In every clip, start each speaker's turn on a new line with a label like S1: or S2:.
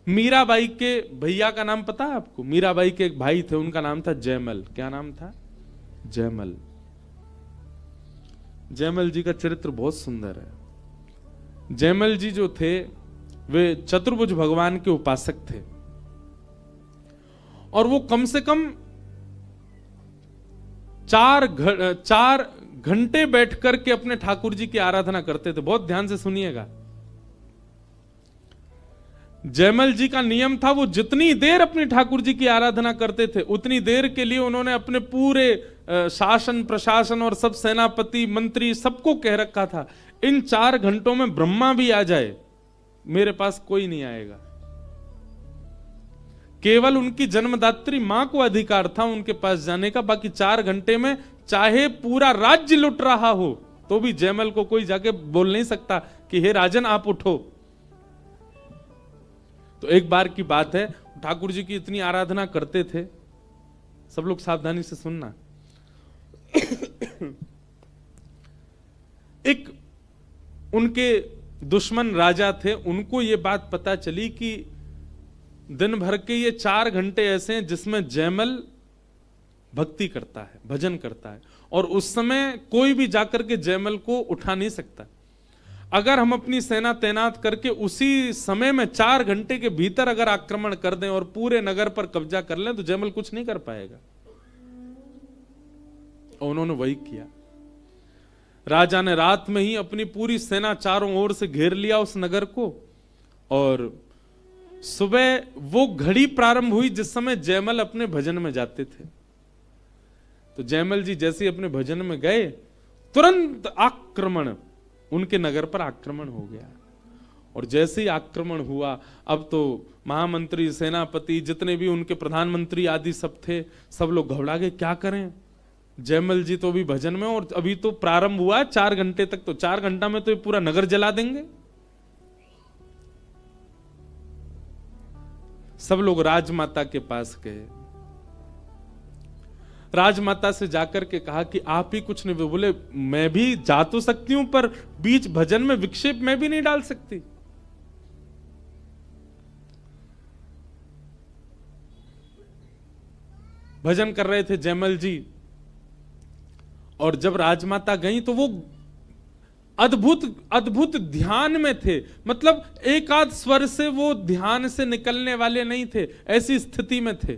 S1: मीराबाई के भैया का नाम पता है आपको? मीराबाई के एक भाई थे, उनका नाम था जयमल। क्या नाम था? जयमल। जयमल जी का चरित्र बहुत सुंदर है। जयमल जी जो थे वे चतुर्भुज भगवान के उपासक थे, और वो कम से कम 4 घंटे बैठ करके अपने ठाकुर जी की आराधना करते थे। बहुत ध्यान से सुनिएगा। जयमल जी का नियम था, वो जितनी देर अपने ठाकुर जी की आराधना करते थे उतनी देर के लिए उन्होंने अपने पूरे शासन प्रशासन और सब सेनापति मंत्री सबको कह रखा था, इन 4 घंटों में ब्रह्मा भी आ जाए मेरे पास कोई नहीं आएगा। केवल उनकी जन्मदात्री मां को अधिकार था उनके पास जाने का, बाकी 4 घंटे में चाहे पूरा राज्य लुट रहा हो तो भी जयमल को कोई जाके बोल नहीं सकता कि हे राजन आप उठो। तो एक बार की बात है, ठाकुर जी की इतनी आराधना करते थे, सब लोग सावधानी से सुनना। एक उनके दुश्मन राजा थे, उनको ये बात पता चली कि दिन भर के ये 4 घंटे ऐसे हैं जिसमें जयमल भक्ति करता है, भजन करता है, और उस समय कोई भी जाकर के जयमल को उठा नहीं सकता। अगर हम अपनी सेना तैनात करके उसी समय में 4 घंटे के भीतर अगर आक्रमण कर दें और पूरे नगर पर कब्जा कर लें तो जयमल कुछ नहीं कर पाएगा। और उन्होंने वही किया। राजा ने रात में ही अपनी पूरी सेना चारों ओर से घेर लिया उस नगर को, और सुबह वो घड़ी प्रारंभ हुई जिस समय जयमल अपने भजन में जाते थे। तो जयमल जी जैसे ही अपने भजन में गए, तुरंत आक्रमण, उनके नगर पर आक्रमण हो गया। और जैसे ही आक्रमण हुआ, अब तो महामंत्री सेनापति जितने भी उनके प्रधानमंत्री आदि सब थे, सब लोग घबरा गए, क्या करें? जयमल जी तो अभी भजन में, और अभी तो प्रारंभ हुआ 4 घंटे तक, तो 4 घंटा में तो ये पूरा नगर जला देंगे। सब लोग राजमाता के पास गए। राजमाता से जाकर के कहा कि आप ही कुछ नहीं। बोले मैं भी जा तो सकती हूं, पर बीच भजन में विक्षेप मैं भी नहीं डाल सकती। भजन कर रहे थे जयमल जी, और जब राजमाता गई तो वो अद्भुत अद्भुत ध्यान में थे। मतलब एक आध स्वर से वो ध्यान से निकलने वाले नहीं थे, ऐसी स्थिति में थे।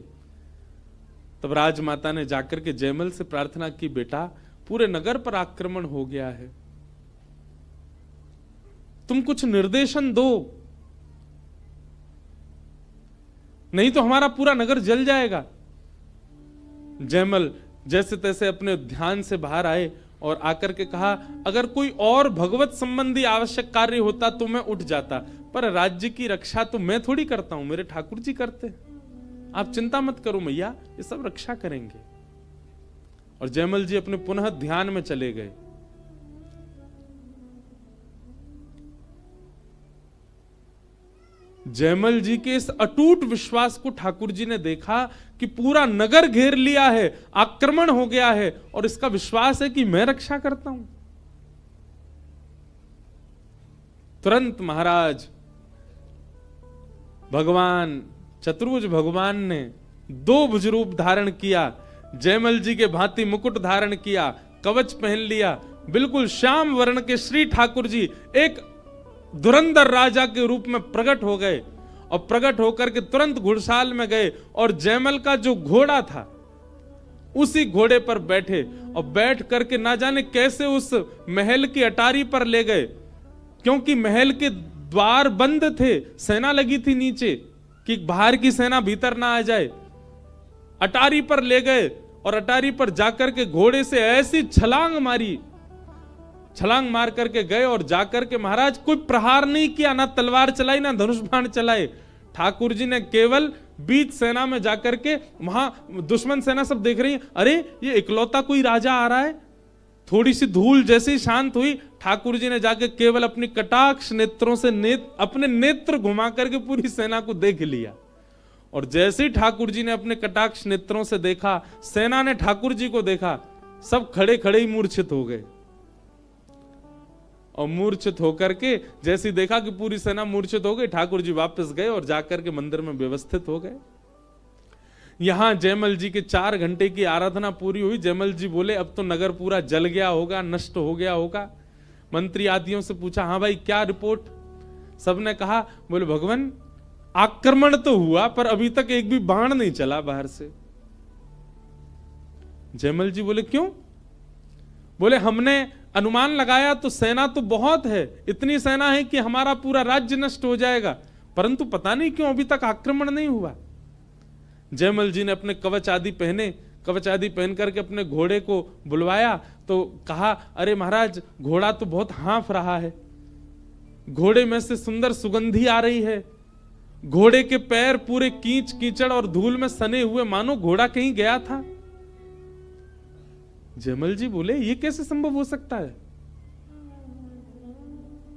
S1: तब राजमाता ने जाकर के जयमल से प्रार्थना की, बेटा पूरे नगर पर आक्रमण हो गया है, तुम कुछ निर्देशन दो, नहीं तो हमारा पूरा नगर जल जाएगा। जयमल जैसे तैसे अपने ध्यान से बाहर आए और आकर के कहा, अगर कोई और भगवत संबंधी आवश्यक कार्य होता तो मैं उठ जाता, पर राज्य की रक्षा तो मैं थोड़ी करता हूं, मेरे ठाकुर जी करते। आप चिंता मत करो मैया, ये सब रक्षा करेंगे। और जयमल जी अपने पुनः ध्यान में चले गए। जयमल जी के इस अटूट विश्वास को ठाकुर जी ने देखा कि पूरा नगर घेर लिया है, आक्रमण हो गया है, और इसका विश्वास है कि मैं रक्षा करता हूं। तुरंत महाराज भगवान चतुर्भुज भगवान ने 2 भुज रूप धारण किया, जयमल जी के भांति मुकुट धारण किया, कवच पहन लिया, बिल्कुल श्याम वर्ण के श्री ठाकुर जी एक धुरंधर राजा के रूप में प्रकट हो गए, और प्रकट होकर के तुरंत घुड़साल में गए, और जयमल का जो घोड़ा था उसी घोड़े पर बैठे, और बैठ करके ना जाने कैसे उस महल की अटारी पर ले गए, क्योंकि महल के द्वार बंद थे, सेना लगी थी नीचे कि बाहर की सेना भीतर ना आ जाए। अटारी पर ले गए, और अटारी पर जाकर के घोड़े से ऐसी छलांग मारी, छलांग मार करके गए, और जाकर के महाराज कोई प्रहार नहीं किया, ना तलवार चलाई ना धनुष बाण चलाए। ठाकुर जी ने केवल बीच सेना में जाकर के, वहां दुश्मन सेना सब देख रही है, अरे ये इकलौता कोई राजा आ रहा है। थोड़ी सी धूल जैसे ही शांत हुई, ठाकुर जी ने जाकर केवल अपनी कटाक्ष नेत्रों से अपने नेत्र घुमा करके पूरी सेना को देख लिया। और जैसे ही ठाकुर जी ने अपने कटाक्ष नेत्रों से देखा, सेना ने ठाकुर जी को देखा, सब खड़े खड़े ही मूर्छित हो गए। और मूर्छित होकर के जैसे देखा कि पूरी सेना मूर्छित हो गई, ठाकुर जी वापस गए और जाकर के मंदिर में व्यवस्थित हो गए। यहां जयमल जी के 4 घंटे की आराधना पूरी हुई। जयमल जी बोले अब तो नगर पूरा जल गया होगा, नष्ट हो गया होगा। मंत्री आदियों से पूछा, हाँ भाई क्या रिपोर्ट? सबने कहा, बोले भगवान आक्रमण तो हुआ पर अभी तक एक भी बाण नहीं चला बाहर से। जयमल जी बोले क्यों? बोले हमने अनुमान लगाया तो सेना तो बहुत है, इतनी सेना है कि हमारा पूरा राज्य नष्ट हो जाएगा, परंतु पता नहीं क्यों अभी तक आक्रमण नहीं हुआ। जयमल जी ने अपने कवच आदि पहने, कवच आदि पहन करके अपने घोड़े को बुलवाया तो कहा, अरे महाराज घोड़ा तो बहुत हाँफ रहा है, घोड़े में से सुंदर सुगंधी आ रही है, घोड़े के पैर पूरे कीच कीचड़ और धूल में सने हुए, मानो घोड़ा कहीं गया था। जयमल जी बोले ये कैसे संभव हो सकता है?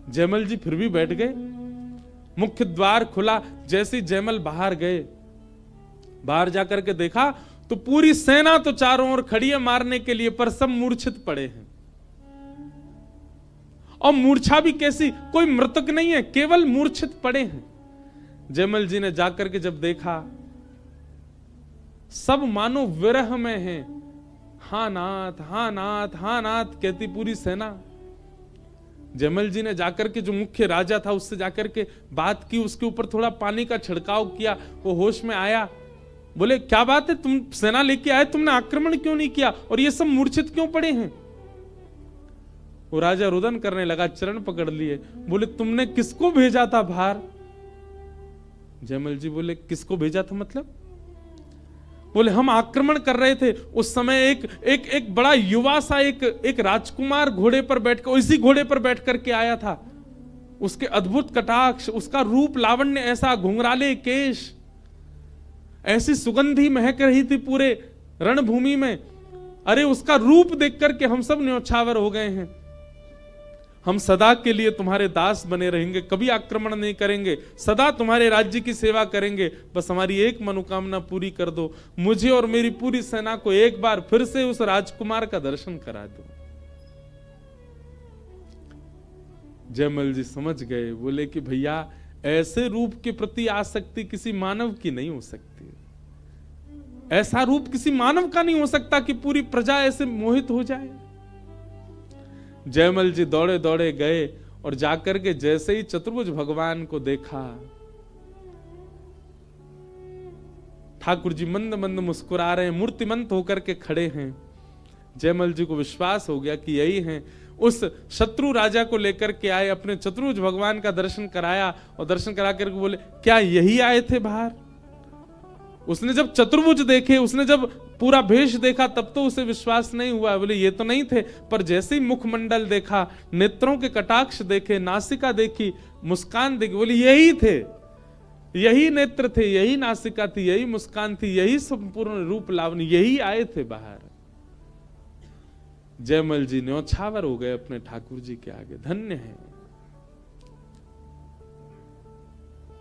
S1: जयमल जी फिर भी बैठ गए। मुख्य द्वार खुला, जैसे जयमल बाहर गए, बाहर जाकर के देखा तो पूरी सेना तो चारों ओर खड़ी है मारने के लिए, पर सब मूर्छित पड़े हैं। और मूर्छा भी कैसी, कोई मृतक नहीं है, केवल मूर्छित पड़े हैं। जयमल जी ने जाकर के जब देखा, सब मानो विरह में हैं, हाँ नाथ हाँ नाथ हाँ नाथ कहती पूरी सेना। जयमल जी ने जाकर के जो मुख्य राजा था उससे जाकर के बात की, उसके ऊपर थोड़ा पानी का छिड़काव किया, वो होश में आया। बोले क्या बात है, तुम सेना लेके आए, तुमने आक्रमण क्यों नहीं किया और ये सब मूर्छित क्यों पड़े हैं? वो राजा रुदन करने लगा, चरण पकड़ लिए, बोले तुमने किसको भेजा था बाहर? जयमल जी बोले किसको भेजा था मतलब? बोले हम आक्रमण कर रहे थे, उस समय एक बड़ा युवा सा एक राजकुमार घोड़े पर बैठकर, इसी घोड़े पर बैठ करके आया था। उसके अद्भुत कटाक्ष, उसका रूप लावण्य ऐसा, घुंघराले केश, ऐसी सुगंधी महक रही थी पूरे रणभूमि में। अरे उसका रूप देख करके हम सब न्योछावर हो गए हैं। हम सदा के लिए तुम्हारे दास बने रहेंगे, कभी आक्रमण नहीं करेंगे, सदा तुम्हारे राज्य की सेवा करेंगे, बस हमारी एक मनोकामना पूरी कर दो, मुझे और मेरी पूरी सेना को एक बार फिर से उस राजकुमार का दर्शन करा दो। जयमल जी समझ गए, बोले कि भैया ऐसे रूप के प्रति आसक्ति किसी मानव की नहीं हो सकती, ऐसा रूप किसी मानव का नहीं हो सकता कि पूरी प्रजा ऐसे मोहित हो जाए। जयमल जी दौड़े दौड़े गए और जाकर के जैसे ही चतुर्भुज भगवान को देखा, ठाकुर जी मंद मंद मुस्कुरा रहे हैं, मूर्तिमंत होकर के खड़े हैं। जयमल जी को विश्वास हो गया कि यही हैं। उस शत्रु राजा को लेकर के आए, अपने चतुर्भुज भगवान का दर्शन कराया और दर्शन करा करके बोले क्या यही आए थे बाहर? उसने जब चतुर्भुज देखे, उसने जब पूरा भेष देखा, तब तो उसे विश्वास नहीं हुआ। बोले ये तो नहीं थे, पर जैसे ही मुखमंडल देखा, नेत्रों के कटाक्ष देखे, नासिका देखी, मुस्कान देखी, बोले यही थे, यही नेत्र थे, यही नासिका थी, यही मुस्कान थी, यही संपूर्ण रूप लावणी, यही आए थे बाहर। जयमल जी न्योछावर हो गए अपने ठाकुर जी के आगे। धन्य है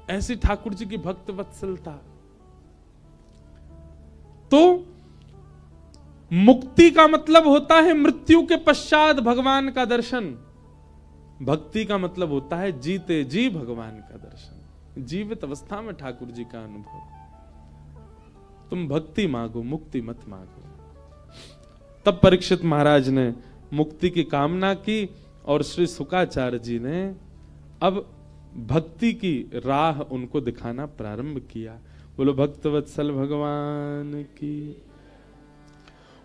S1: ऐसी ठाकुर जी की भक्त वत्सलता। तो मुक्ति का मतलब होता है मृत्यु के पश्चात भगवान का दर्शन, भक्ति का मतलब होता है जीते जी भगवान का दर्शन, जीवित अवस्था में ठाकुर जी का अनुभव। तुम भक्ति मांगो, मुक्ति मत मांगो। तब परीक्षित महाराज ने मुक्ति की कामना की और श्री शुकाचार्य जी ने अब भक्ति की राह उनको दिखाना प्रारंभ किया। बोलो भक्तवत्सल भगवान की।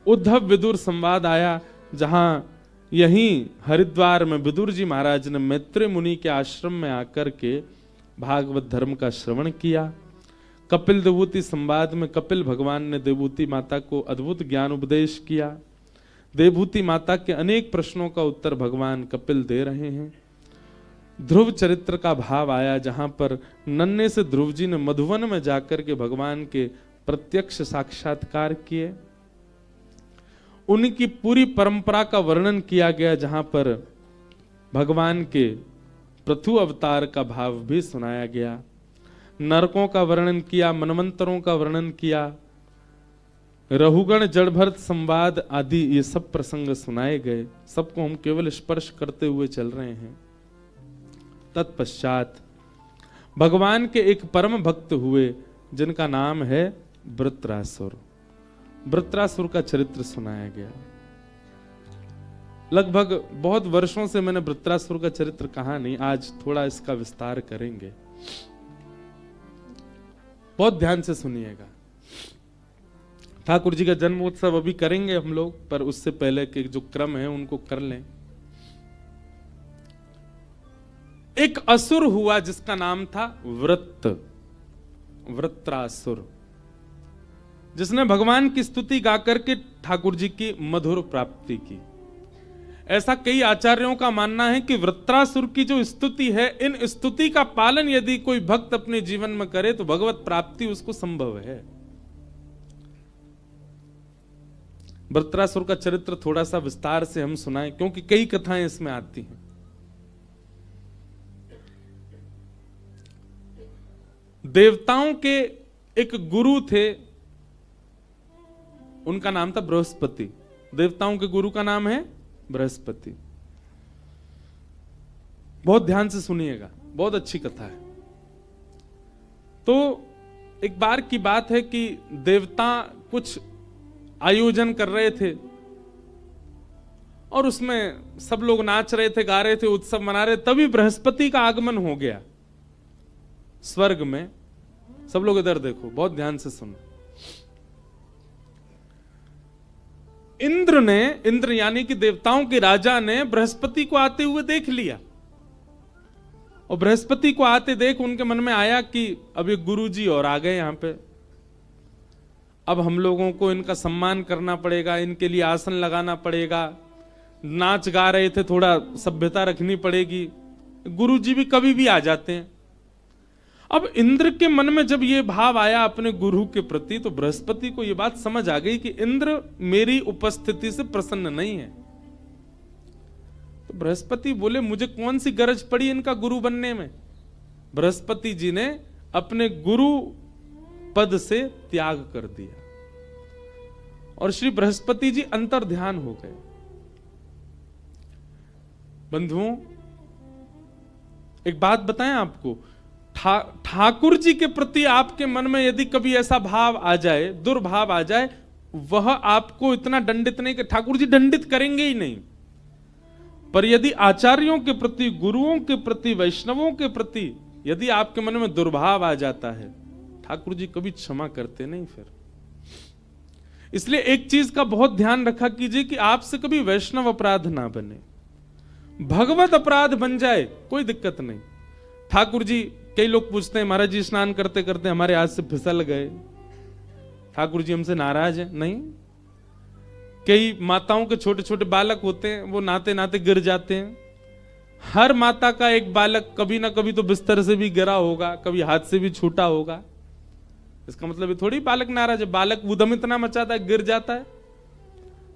S1: उद्धव विदुर संवाद आया, जहां यहीं हरिद्वार में विदुर जी महाराज ने मैत्रेय मुनि के आश्रम में आकर के भागवत धर्म का श्रवण किया। कपिल देवूति संवाद में कपिल भगवान ने देवूति माता को अद्भुत ज्ञान उपदेश किया। देवभूति माता के अनेक प्रश्नों का उत्तर भगवान कपिल दे रहे हैं। ध्रुव चरित्र का भाव आया, जहां पर नन्हे से ध्रुव जी ने मधुवन में जाकर के भगवान के प्रत्यक्ष साक्षात्कार किए। उनकी पूरी परंपरा का वर्णन किया गया, जहां पर भगवान के पृथु अवतार का भाव भी सुनाया गया। नरकों का वर्णन किया, मनवंतरों का वर्णन किया, रहुगण जड़भरत संवाद आदि ये सब प्रसंग सुनाए गए, सबको हम केवल स्पर्श करते हुए चल रहे हैं। तत्पश्चात भगवान के एक परम भक्त हुए जिनका नाम है वृत्रासुर। वृत्रासुर का चरित्र सुनाया गया। लगभग बहुत वर्षों से मैंने वृत्रासुर का चरित्र कहा नहीं, आज थोड़ा इसका विस्तार करेंगे। बहुत ध्यान से सुनिएगा। ठाकुर जी का जन्मोत्सव अभी करेंगे हम लोग, पर उससे पहले के जो क्रम है उनको कर लें। एक असुर हुआ जिसका नाम था वृत्रासुर, जिसने भगवान की स्तुति गाकर के ठाकुर जी की मधुर प्राप्ति की। ऐसा कई आचार्यों का मानना है कि वृत्रासुर की जो स्तुति है, इन स्तुति का पालन यदि कोई भक्त अपने जीवन में करे तो भगवत प्राप्ति उसको संभव है। वृत्रासुर का चरित्र थोड़ा सा विस्तार से हम सुनाएं, क्योंकि कई कथाएं इसमें आती हैं। देवताओं के एक गुरु थे, उनका नाम था बृहस्पति। देवताओं के गुरु का नाम है बृहस्पति। बहुत ध्यान से सुनिएगा, बहुत अच्छी कथा है। तो एक बार की बात है कि देवता कुछ आयोजन कर रहे थे और उसमें सब लोग नाच रहे थे, गा रहे थे, उत्सव मना रहे। तभी बृहस्पति का आगमन हो गया स्वर्ग में। सब लोग इधर देखो, बहुत ध्यान से सुनो। इंद्र यानी कि देवताओं के राजा ने बृहस्पति को आते हुए देख लिया, और बृहस्पति को आते देख उनके मन में आया कि अब ये गुरुजी और आ गए यहां पे, अब हम लोगों को इनका सम्मान करना पड़ेगा, इनके लिए आसन लगाना पड़ेगा। नाच गा रहे थे, थोड़ा सभ्यता रखनी पड़ेगी। गुरुजी भी कभी भी आ जाते हैं। अब इंद्र के मन में जब ये भाव आया अपने गुरु के प्रति, तो बृहस्पति को ये बात समझ आ गई कि इंद्र मेरी उपस्थिति से प्रसन्न नहीं है। तो बृहस्पति बोले, मुझे कौन सी गरज पड़ी इनका गुरु बनने में। बृहस्पति जी ने अपने गुरु पद से त्याग कर दिया और श्री बृहस्पति जी अंतर ध्यान हो गए। बंधुओं, एक बात बताएं आपको, ठाकुर जी के प्रति आपके मन में यदि कभी ऐसा भाव आ जाए, दुर्भाव आ जाए, वह आपको इतना दंडित नहीं कि ठाकुर जी दंडित करेंगे ही नहीं, पर यदि आचार्यों के प्रति, गुरुओं के प्रति, वैष्णवों के प्रति यदि आपके मन में दुर्भाव आ जाता है, ठाकुर जी कभी क्षमा करते नहीं फिर। इसलिए एक चीज का बहुत ध्यान रखा कीजिए कि आपसे कभी वैष्णव अपराध ना बने। भगवत अपराध बन जाए कोई दिक्कत नहीं। ठाकुर जी, कई लोग पूछते हैं, महाराज जी स्नान करते करते हमारे हाथ से फिसल गए, ठाकुर जी हमसे नाराज है? नहीं। कई माताओं के छोटे छोटे बालक होते हैं, वो नहाते नहाते गिर जाते हैं। हर माता का एक बालक कभी ना कभी तो बिस्तर से भी गिरा होगा, कभी हाथ से भी छूटा होगा। इसका मतलब ये थोड़ी बालक नाराज है, बालक उद्यम इतना मचाता है, गिर जाता है।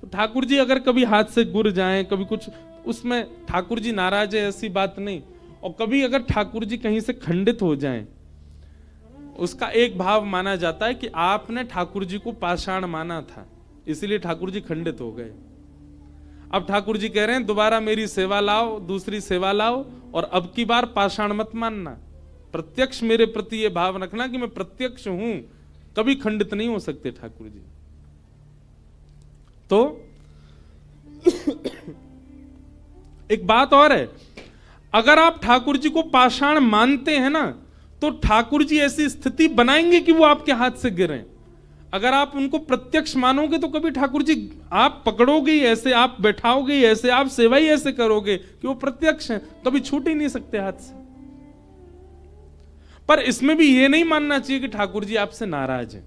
S1: तो ठाकुर जी अगर कभी हाथ से गिर जाएं, कभी कुछ, उसमें ठाकुर जी नाराज है ऐसी बात नहीं। और कभी अगर ठाकुर जी कहीं से खंडित हो जाएं, उसका एक भाव माना जाता है कि आपने ठाकुर जी को पाषाण माना था, इसलिए ठाकुर जी खंडित हो गए। अब ठाकुर जी कह रहे हैं दोबारा मेरी सेवा लाओ, दूसरी सेवा लाओ, और अब की बार पाषाण मत मानना, प्रत्यक्ष मेरे प्रति ये भाव रखना कि मैं प्रत्यक्ष हूं, कभी खंडित नहीं हो सकते ठाकुर जी। तो एक बात और है, अगर आप ठाकुर जी को पाषाण मानते हैं ना, तो ठाकुर जी ऐसी स्थिति बनाएंगे कि वो आपके हाथ से गिरें। अगर आप उनको प्रत्यक्ष मानोगे तो कभी ठाकुर जी आप पकड़ोगे ही ऐसे, आप बैठाओगे ही ऐसे, आप सेवा ही ऐसे करोगे कि वो प्रत्यक्ष हैं, कभी छूट ही नहीं सकते हाथ से। पर इसमें भी ये नहीं मानना चाहिए कि ठाकुर जी आपसे नाराज हैं।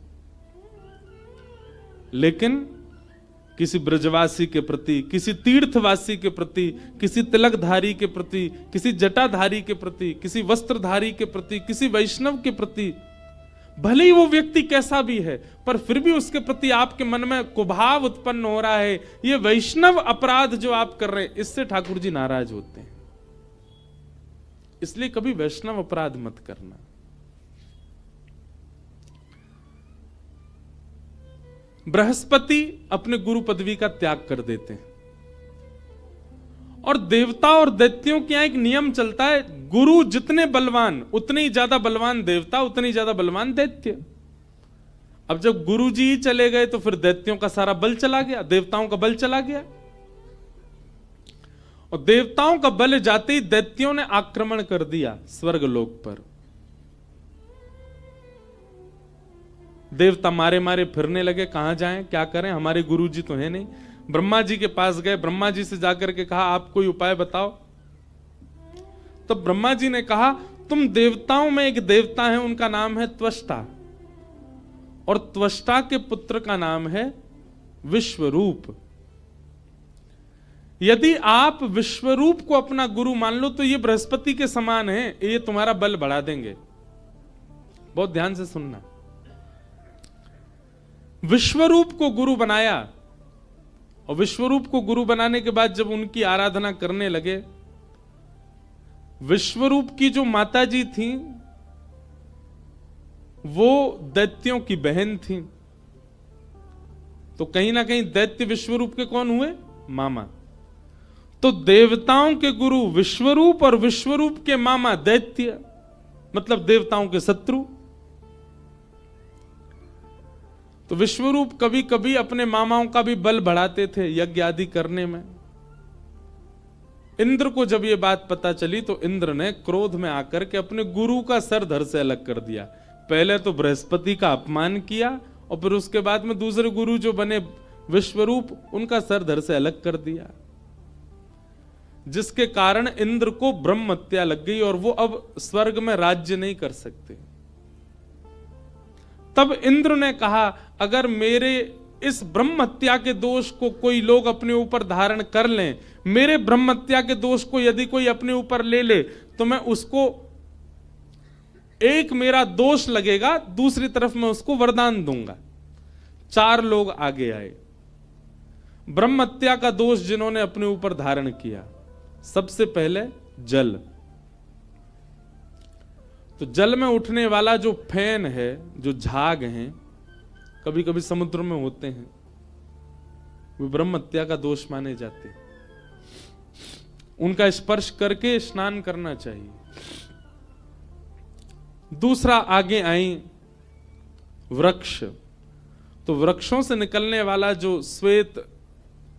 S1: लेकिन किसी ब्रजवासी के प्रति, किसी तीर्थवासी के प्रति, किसी तिलकधारी के प्रति, किसी जटाधारी के प्रति, किसी वस्त्रधारी के प्रति, किसी वैष्णव के प्रति, भले ही वो व्यक्ति कैसा भी है, पर फिर भी उसके प्रति आपके मन में कुभाव उत्पन्न हो रहा है, ये वैष्णव अपराध जो आप कर रहे हैं, इससे ठाकुर जी नाराज होते हैं। इसलिए कभी वैष्णव अपराध मत करना। बृहस्पति अपने गुरु पदवी का त्याग कर देते हैं। और देवता और दैत्यों के यहां एक नियम चलता है, गुरु जितने बलवान उतने ही ज्यादा बलवान देवता, उतने ही ज्यादा बलवान दैत्य। अब जब गुरु जी ही चले गए तो फिर दैत्यों का सारा बल चला गया, देवताओं का बल चला गया। और देवताओं का बल जाते ही दैत्यों ने आक्रमण कर दिया स्वर्गलोक पर। देवता मारे मारे फिरने लगे, कहां जाएं, क्या करें, हमारे गुरु जी तो है नहीं। ब्रह्मा जी के पास गए, ब्रह्मा जी से जाकर के कहा आप कोई उपाय बताओ। तो ब्रह्मा जी ने कहा तुम देवताओं में एक देवता है, उनका नाम है त्वष्टा, और त्वष्टा के पुत्र का नाम है विश्वरूप। यदि आप विश्वरूप को अपना गुरु मान लो तो ये बृहस्पति के समान है, ये तुम्हारा बल बढ़ा देंगे। बहुत ध्यान से सुनना। विश्वरूप को गुरु बनाया, और विश्वरूप को गुरु बनाने के बाद जब उनकी आराधना करने लगे, विश्वरूप की जो माता जी थी वो दैत्यों की बहन थी। तो कहीं ना कहीं दैत्य विश्वरूप के कौन हुए, मामा। तो देवताओं के गुरु विश्वरूप और विश्वरूप के मामा दैत्य, मतलब देवताओं के शत्रु। तो विश्वरूप कभी कभी अपने मामाओं का भी बल बढ़ाते थे यज्ञ आदि करने में। इंद्र को जब ये बात पता चली तो इंद्र ने क्रोध में आकर के अपने गुरु का सर धड़ से अलग कर दिया। पहले तो बृहस्पति का अपमान किया और फिर उसके बाद में दूसरे गुरु जो बने विश्वरूप, उनका सर धड़ से अलग कर दिया, जिसके कारण इंद्र को ब्रह्म हत्या लग गई और वो अब स्वर्ग में राज्य नहीं कर सकते। तब इंद्र ने कहा अगर मेरे इस ब्रह्म हत्या के दोष को कोई लोग अपने ऊपर धारण कर लें, मेरे ब्रह्म हत्या के दोष को यदि कोई अपने ऊपर ले ले, तो मैं उसको, एक मेरा दोष लगेगा, दूसरी तरफ मैं उसको वरदान दूंगा। 4 लोग आगे आए, ब्रह्म हत्या का दोष जिन्होंने अपने ऊपर धारण किया। सबसे पहले जल। तो जल में उठने वाला जो फैन है, जो झाग हैं, कभी कभी समुद्र में होते हैं, वे ब्रह्म हत्या का दोष माने जाते हैं। उनका स्पर्श करके स्नान करना चाहिए। दूसरा आगे आई वृक्ष। तो वृक्षों से निकलने वाला जो श्वेत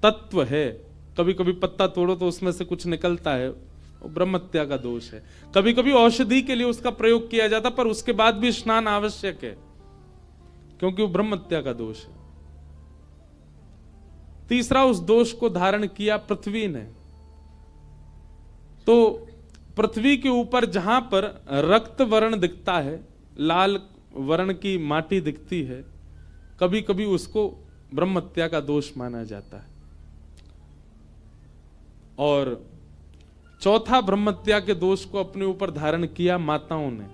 S1: तत्व है, कभी कभी पत्ता तोड़ो तो उसमें से कुछ निकलता है, वो ब्रह्म हत्या का दोष है। कभी कभी औषधि के लिए उसका प्रयोग किया जाता, पर उसके बाद भी स्नान आवश्यक है, क्योंकि वो ब्रह्म हत्या का दोष है। तीसरा, उस दोष को धारण किया पृथ्वी ने। तो पृथ्वी के ऊपर जहां पर रक्त वर्ण दिखता है, लाल वर्ण की माटी दिखती है, कभी कभी उसको ब्रह्म हत्या का दोष माना जाता है। और चौथा, ब्रह्म हत्या के दोष को अपने ऊपर धारण किया माताओं ने।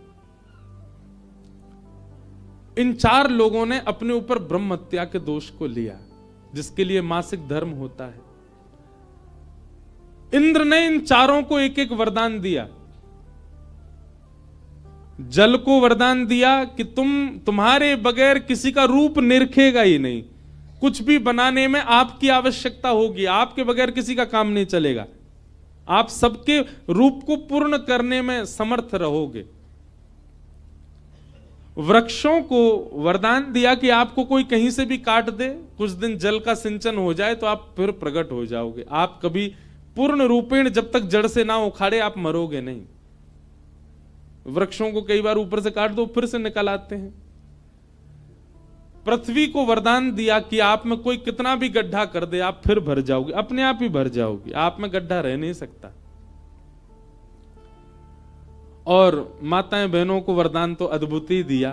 S1: इन 4 लोगों ने अपने ऊपर ब्रह्म हत्या के दोष को लिया, जिसके लिए मासिक धर्म होता है। इंद्र ने इन 4 को एक एक वरदान दिया। जल को वरदान दिया कि तुम्हारे बगैर किसी का रूप निरखेगा ही नहीं, कुछ भी बनाने में आपकी आवश्यकता होगी, आपके बगैर किसी का काम नहीं चलेगा, आप सबके रूप को पूर्ण करने में समर्थ रहोगे। वृक्षों को वरदान दिया कि आपको कोई कहीं से भी काट दे, कुछ दिन जल का सिंचन हो जाए तो आप फिर प्रकट हो जाओगे। आप कभी पूर्ण रूपेण जब तक जड़ से ना उखाड़े आप मरोगे नहीं। वृक्षों को कई बार ऊपर से काट दो फिर से निकल आते हैं। पृथ्वी को वरदान दिया कि आप में कोई कितना भी गड्ढा कर दे आप फिर भर जाओगे, अपने आप ही भर जाओगे, आप में गड्ढा रह नहीं सकता। और माताएं बहनों को वरदान तो अद्भुत ही दिया,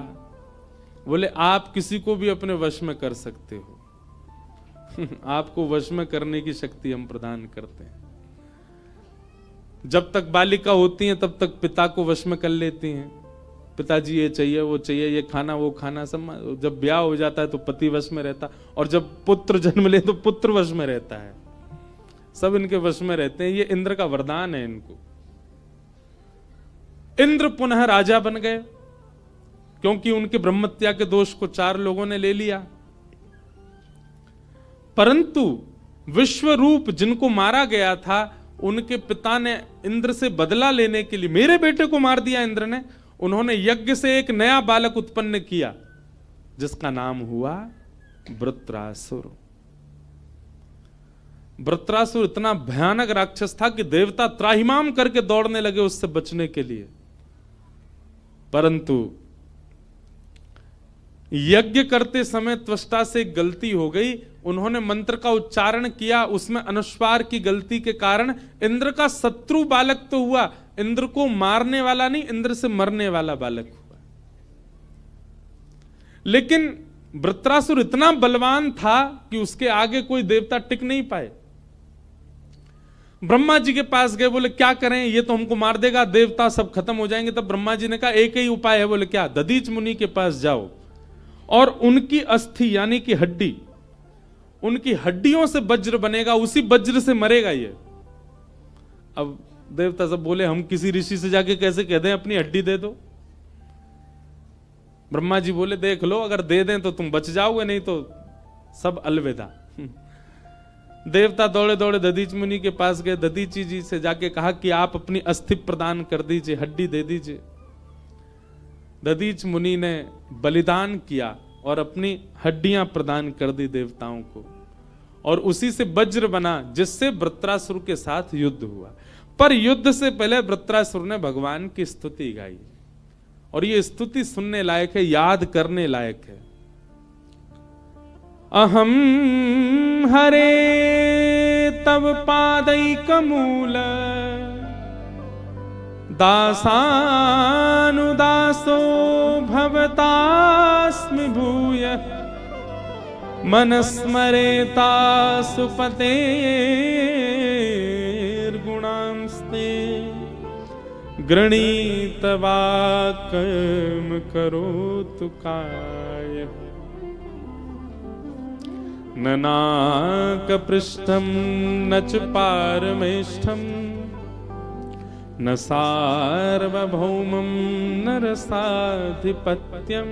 S1: बोले आप किसी को भी अपने वश में कर सकते हो आपको वश में करने की शक्ति हम प्रदान करते हैं। जब तक बालिका होती हैं तब तक पिता को वश में कर लेती हैं, पिताजी ये चाहिए वो चाहिए, ये खाना वो खाना सब। जब ब्याह हो जाता है तो पति वश में रहता, और जब पुत्र जन्म ले तो पुत्र वश में रहता है। सब इनके वश में रहते हैं, ये इंद्र का वरदान है इनको। इंद्र पुनः राजा बन गए, क्योंकि उनके ब्रह्म हत्या के दोष को 4 लोगों ने ले लिया। परंतु विश्वरूप जिनको मारा गया था, उनके पिता ने इंद्र से बदला लेने के लिए, मेरे बेटे को मार दिया इंद्र ने, उन्होंने यज्ञ से एक नया बालक उत्पन्न किया जिसका नाम हुआ वृत्रासुर। वृत्रासुर इतना भयानक राक्षस था कि देवता त्राहिमाम करके दौड़ने लगे उससे बचने के लिए। परंतु यज्ञ करते समय त्वष्टा से एक गलती हो गई, उन्होंने मंत्र का उच्चारण किया, उसमें अनुस्वार की गलती के कारण इंद्र का शत्रु बालक तो हुआ, इंद्र को मारने वाला नहीं, इंद्र से मरने वाला बालक हुआ। लेकिन वृत्रासुर इतना बलवान था कि उसके आगे कोई देवता टिक नहीं पाए। ब्रह्मा जी के पास गए, बोले क्या करें, ये तो हमको मार देगा, देवता सब खत्म हो जाएंगे। तब ब्रह्मा जी ने कहा एक ही उपाय है। बोले क्या? दधीच मुनि के पास जाओ और उनकी अस्थि यानी कि हड्डी, उनकी हड्डियों से वज्र बनेगा, उसी वज्र से मरेगा ये। अब देवता सब बोले हम किसी ऋषि से जाके कैसे कह दें अपनी हड्डी दे दो। ब्रह्मा जी बोले देख लो, अगर दे दें तो तुम बच जाओगे, नहीं तो सब अलविदा। देवता दौड़े दौड़े दधीच मुनि के पास गए, दधीची जी से जाके कहा कि आप अपनी अस्थि प्रदान कर दीजिए, हड्डी दे दीजिए। दधीच मुनि ने बलिदान किया और अपनी हड्डियां प्रदान कर दी देवताओं को, और उसी से वज्र बना जिससे वृत्रासुर के साथ युद्ध हुआ। पर युद्ध से पहले वृत्रासुर ने भगवान की स्तुति गाई, और ये स्तुति सुनने लायक है, याद करने लायक है। अहम हरे तव पादैकमूल दासानुदासो भवतास्मि भूय मनस्मरेता सुपतेर्गुणांस्ते गृणीतवा कर्म करोतु काय न नाकपृष्ठं न च पारमेष्ठं न सार्वभौमं न रसाधिपत्यं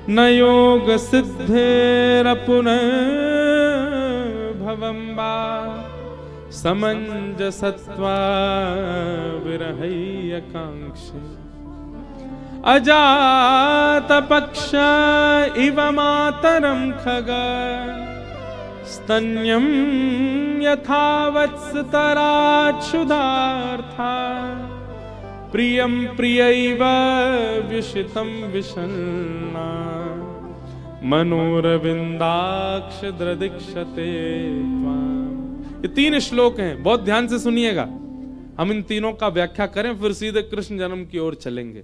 S1: न योगसिद्धिरपुनर्भवं वा समञ्जसत्वा विरहैकाङ्क्षे अजातपक्ष इव मातरं खग स्तन्यं यथा वत्सतराच्छुधार्था प्रियं प्रियैव विषितं विषण्णा मनोरविंदाक्ष दृदिक्षते त्वाम्। ये 3 श्लोक हैं, बहुत ध्यान से सुनिएगा। हम इन तीनों का व्याख्या करें, फिर सीधे कृष्ण जन्म की ओर चलेंगे।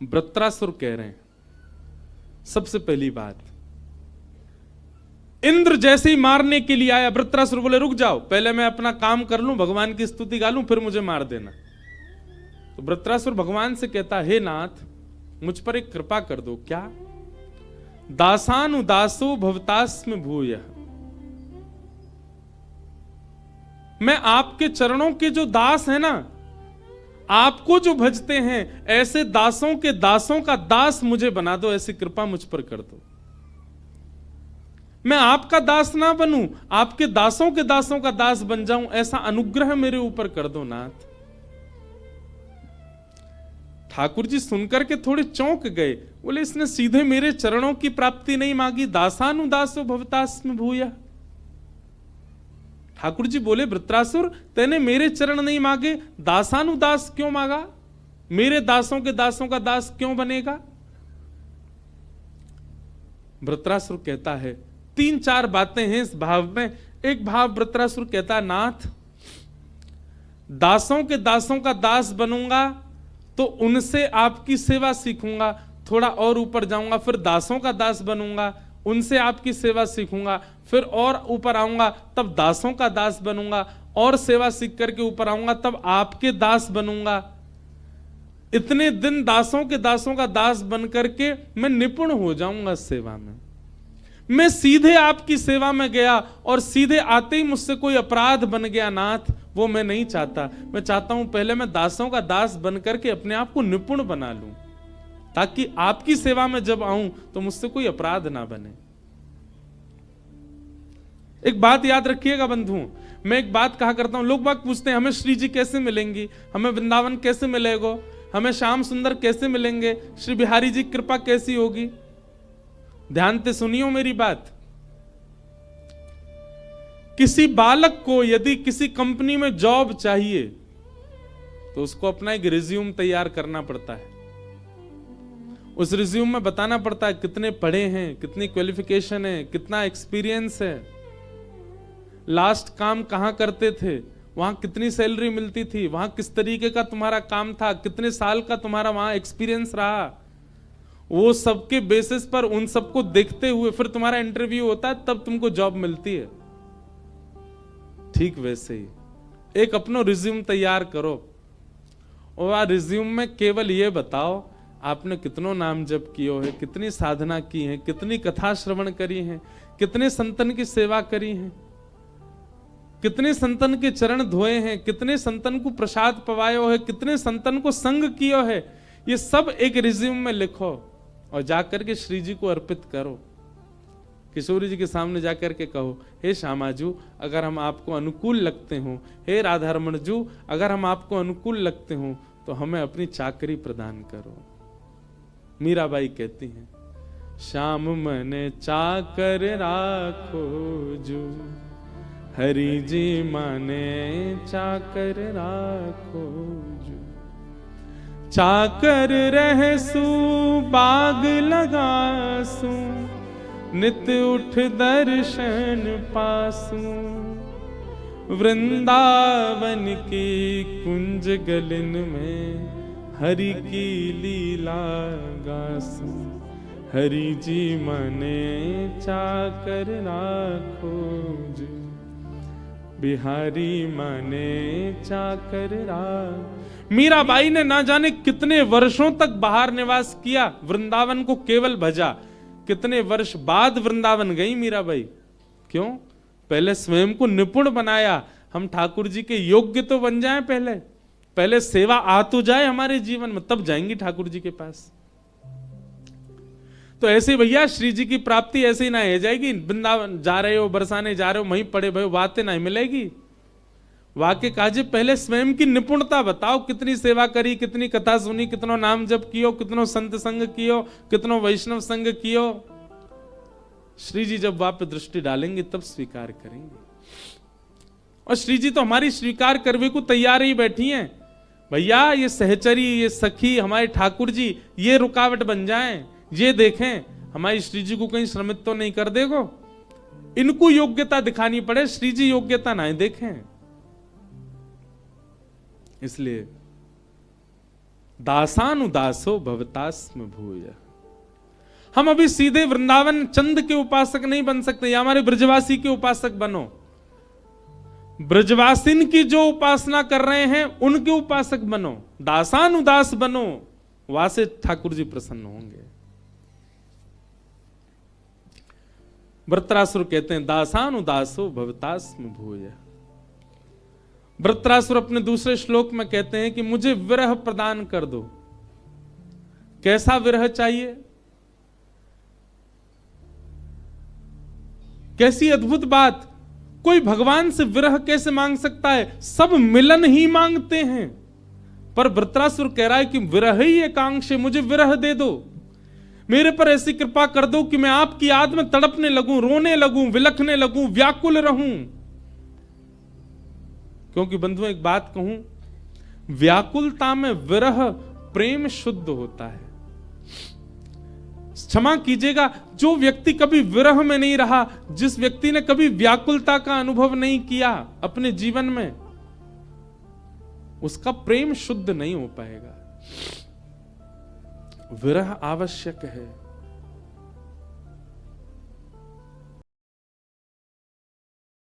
S1: वृत्रासुर कह रहे हैं, सबसे पहली बात, इंद्र जैसे ही मारने के लिए आया, वृत्रासुर बोले रुक जाओ, पहले मैं अपना काम कर लूं, भगवान की स्तुति गा लूं, फिर मुझे मार देना। तो वृत्रासुर भगवान से कहता, हे नाथ मुझ पर एक कृपा कर दो। क्या? दासानुदासो भवतास्मि भूयः, मैं आपके चरणों के जो दास है ना, आपको जो भजते हैं, ऐसे दासों के दासों का दास मुझे बना दो, ऐसी कृपा मुझ पर कर दो। मैं आपका दास ना बनूं, आपके दासों के दासों का दास बन जाऊं, ऐसा अनुग्रह मेरे ऊपर कर दो नाथ। ठाकुर जी सुनकर के थोड़े चौंक गए, बोले इसने सीधे मेरे चरणों की प्राप्ति नहीं मांगी, दासानुदासो भवतास्मि भूयः। ठाकुर जी बोले वृत्रासुर तेने मेरे चरण नहीं मांगे, दासानुदास क्यों मांगा? मेरे दासों के दासों का दास क्यों बनेगा? वृत्रासुर कहता है, 3-4 बातें हैं इस भाव में। एक भाव वृत्रासुर कहता, नाथ दासों के दासों का दास बनूंगा तो उनसे आपकी सेवा सीखूंगा, थोड़ा और ऊपर जाऊंगा, फिर दासों का दास बनूंगा, उनसे आपकी सेवा सीखूंगा, फिर और ऊपर आऊंगा, तब दासों का दास बनूंगा, और सेवा सीख करके ऊपर आऊंगा, तब आपके दास बनूंगा। इतने दिन दासों के दासों का दास बन करके मैं निपुण हो जाऊंगा सेवा में। मैं सीधे आपकी सेवा में गया और सीधे आते ही मुझसे कोई अपराध बन गया नाथ, वो मैं नहीं चाहता। मैं चाहता हूं पहले मैं दासों का दास बन करके अपने आप को निपुण बना लूं, ताकि आपकी सेवा में जब आऊं तो मुझसे कोई अपराध ना बने। एक बात याद रखिएगा बंधुओं, मैं एक बात कहा करता हूं, लोग बाग पूछते हैं हमें श्री जी कैसे मिलेंगी, हमें वृंदावन कैसे मिलेगा, हमें श्याम सुंदर कैसे मिलेंगे, श्री बिहारी जी की कृपा कैसी होगी। ध्यान से सुनियो मेरी बात। किसी बालक को यदि किसी कंपनी में जॉब चाहिए तो उसको अपना एक रिज्यूम तैयार करना पड़ता है। उस रिज्यूम में बताना पड़ता है कितने पढ़े हैं, कितनी क्वालिफिकेशन है, कितना एक्सपीरियंस है, लास्ट काम कहां करते थे, वहां कितनी सैलरी मिलती थी, वहां किस तरीके का तुम्हारा काम था, कितने साल का तुम्हारा वहां एक्सपीरियंस रहा। वो सबके बेसिस पर उन सबको देखते हुए फिर तुम्हारा इंटरव्यू होता है, तब तुमको जॉब मिलती है। ठीक वैसे ही एक अपना रिज्यूम तैयार करो और रिज्यूम में केवल ये बताओ आपने कितनों नाम जप कियो है, कितनी साधना की है, कितनी कथा श्रवण करी है, कितने संतन की सेवा करी है, कितने संतन के चरण धोए हैं, कितने संतन को प्रसाद पवायो है, कितने संतन को संग कियो है। ये सब एक रिज्यूम में लिखो और जाकर के श्री जी को अर्पित करो। किशोरी जी के सामने जाकर के कहो, हे श्यामाजू अगर हम आपको अनुकूल लगते हो, हे राधारमण जू अगर हम आपको अनुकूल लगते हो तो हमें अपनी चाकरी प्रदान करो। मीराबाई कहती हैं, श्याम मने चाकर राखो जू, हरि जी माने चाकर राखो जू। चाकर रहसू बाग लगासू, नित उठ दर्शन पासू। वृंदावन की कुंज गलिन में हरि की लीला गासू। हरि जी मने चाकर राखो जी, बिहारी मने चाकर राख। मीराबाई ने ना जाने कितने वर्षों तक बाहर निवास किया, वृंदावन को केवल भजा। कितने वर्ष बाद वृंदावन गई मीराबाई। क्यों? पहले स्वयं को निपुण बनाया। हम ठाकुर जी के योग्य तो बन जाएं, पहले सेवा आ तो जाए हमारे जीवन में, तब जाएंगी ठाकुर जी के पास। तो ऐसे भैया श्री जी की प्राप्ति ऐसे ही ना हो जाएगी। वृंदावन जा रहे हो, बरसाने जा रहे हो, वहीं पड़े भाई बातें नहीं मिलेगी। वाक्य काजे पहले स्वयं की निपुणता बताओ, कितनी सेवा करी, कितनी कथा सुनी, कितनो नाम जप कियो, कितनो संत संग कियो, कितनो वैष्णव संग कियो। श्री जी जब वाप दृष्टि डालेंगे तब स्वीकार करेंगे। और श्री जी तो हमारी स्वीकार करने को तैयार ही बैठी हैं। भैया ये सहचरी, ये सखी, हमारे ठाकुर जी ये रुकावट बन जाएं, ये देखें हमारी श्री जी को कहीं श्रमित तो नहीं कर देगो। इनको योग्यता दिखानी पड़े, श्री जी योग्यता नहीं देखें। इसलिए दासानुदासो भवतास्म भूय। हम अभी सीधे वृंदावन चंद के उपासक नहीं बन सकते, या हमारे ब्रजवासी के उपासक बनो। ब्रजवासिन की जो उपासना कर रहे हैं उनके उपासक बनो, दासानुदास बनो, वहां से ठाकुर जी प्रसन्न होंगे। वृत्रासुर कहते हैं दासानुदासो भवतास्म भूय। वृत्रासुर अपने दूसरे श्लोक में कहते हैं कि मुझे विरह प्रदान कर दो। कैसा विरह चाहिए? कैसी अद्भुत बात! कोई भगवान से विरह कैसे मांग सकता है? सब मिलन ही मांगते हैं, पर वृत्रासुर कह रहा है कि विरह ही एकांक्ष, मुझे विरह दे दो। मेरे पर ऐसी कृपा कर दो कि मैं आपकी याद में तड़पने लगूं, रोने लगूं, विलखने लगूं, व्याकुल रहूं। क्योंकि बंधुओं एक बात कहूं, व्याकुलता में विरह प्रेम शुद्ध होता है। क्षमा कीजिएगा, जो व्यक्ति कभी विरह में नहीं रहा, जिस व्यक्ति ने कभी व्याकुलता का अनुभव नहीं किया अपने जीवन में, उसका प्रेम शुद्ध नहीं हो पाएगा। विरह आवश्यक है।